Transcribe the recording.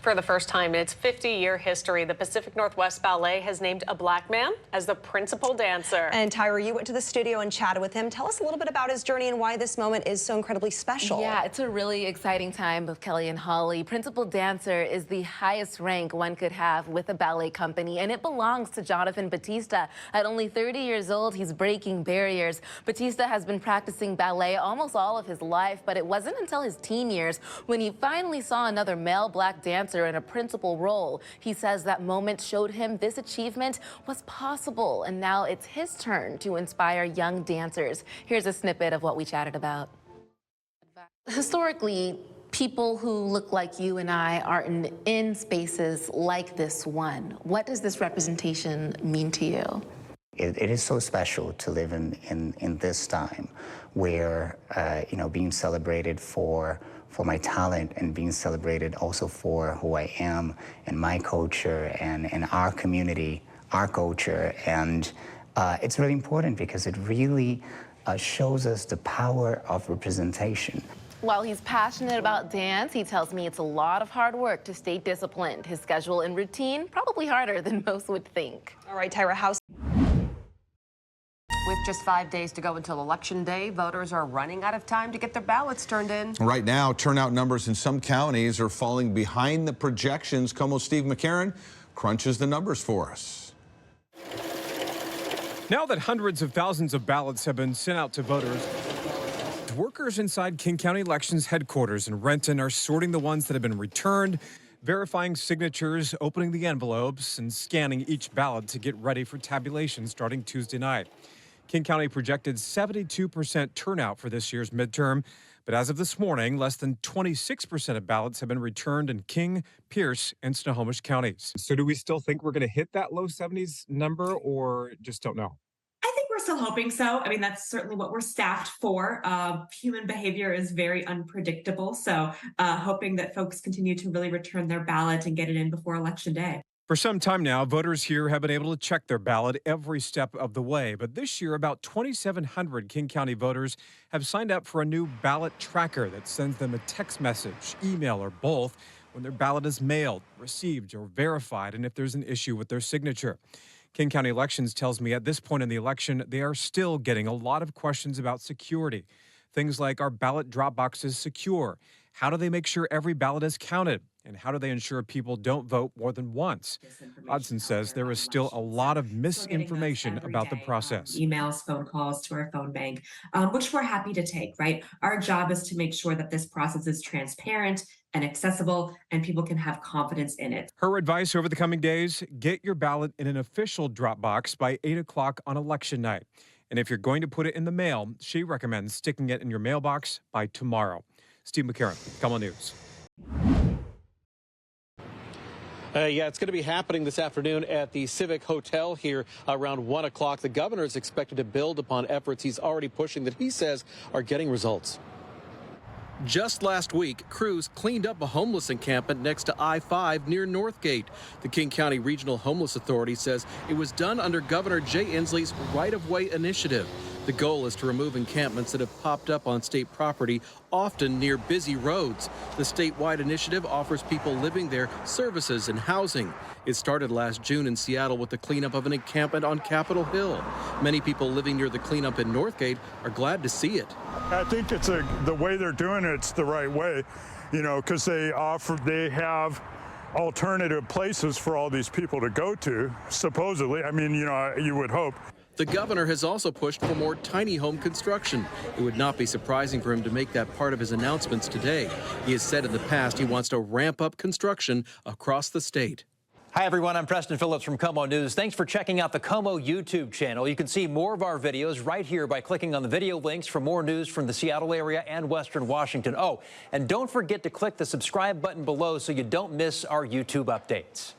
For the first time in its 50-year history, the Pacific Northwest Ballet has named a black man as the principal dancer. And Tyra, you went to the studio and chatted with him. Tell us a little bit about his journey and why this moment is so incredibly special. Yeah, it's a really exciting time with Kelly and Holly. Principal dancer is the highest rank one could have with a ballet company, and it belongs to Jonathan Batista. At only 30 years old, he's breaking barriers. Batista has been practicing ballet almost all of his life, but it wasn't until his teen years when he finally saw another male black dancer in a principal role. He says that moment showed him this achievement was possible, and now it's his turn to inspire young dancers. Here's a snippet of what we chatted about. Historically, people who look like you and I are in spaces like this one. What does this representation mean to you? It is so special to live in this time where, being celebrated for my talent and being celebrated also for who I am and my culture and our community, our culture. And it's really important because it really shows us the power of representation. While he's passionate about dance, he tells me it's a lot of hard work to stay disciplined. His schedule and routine, probably harder than most would think. All right, Tyra, how's... With just 5 days to go until Election Day, voters are running out of time to get their ballots turned in. Right now, turnout numbers in some counties are falling behind the projections. KOMO's Steve McCarron crunches the numbers for us. Now that hundreds of thousands of ballots have been sent out to voters, workers inside King County Elections headquarters in Renton are sorting the ones that have been returned, verifying signatures, opening the envelopes, and scanning each ballot to get ready for tabulation starting Tuesday night. King County projected 72% turnout for this year's midterm, but as of this morning, less than 26% of ballots have been returned in King, Pierce, and Snohomish counties. So do we still think we're going to hit that low 70s number, or just don't know? I think we're still hoping so. I mean, that's certainly what we're staffed for. Human behavior is very unpredictable, so hoping that folks continue to really return their ballot and get it in before Election Day. For some time now, voters here have been able to check their ballot every step of the way. But this year, about 2,700 King County voters have signed up for a new ballot tracker that sends them a text message, email, or both when their ballot is mailed, received, or verified, and if there's an issue with their signature. King County Elections tells me at this point in the election, they are still getting a lot of questions about security. Things like, are ballot drop boxes secure? How do they make sure every ballot is counted? And how do they ensure people don't vote more than once? Hodson says there is still a lot of misinformation about the process. Emails, phone calls to our phone bank, which we're happy to take, right? Our job is to make sure that this process is transparent and accessible and people can have confidence in it. Her advice over the coming days, get your ballot in an official drop box by 8 o'clock on election night. And if you're going to put it in the mail, she recommends sticking it in your mailbox by tomorrow. Steve McCarron, KOMO News. Yeah, it's going to be happening this afternoon at the Civic Hotel here around 1 o'clock. The governor is expected to build upon efforts he's already pushing that he says are getting results. Just last week, crews cleaned up a homeless encampment next to I-5 near Northgate. The King County Regional Homeless Authority says it was done under Governor Jay Inslee's right-of-way initiative. The goal is to remove encampments that have popped up on state property, often near busy roads. The statewide initiative offers people living there services and housing. It started last June in Seattle with the cleanup of an encampment on Capitol Hill. Many people living near the cleanup in Northgate are glad to see it. I think it's the way they're doing it's the right way, because they have alternative places for all these people to go to, supposedly. I mean, you would hope. The governor has also pushed for more tiny home construction. It would not be surprising for him to make that part of his announcements today. He has said in the past he wants to ramp up construction across the state. Hi, everyone. I'm Preston Phillips from KOMO News. Thanks for checking out the KOMO YouTube channel. You can see more of our videos right here by clicking on the video links for more news from the Seattle area and Western Washington. Oh, and don't forget to click the subscribe button below so you don't miss our YouTube updates.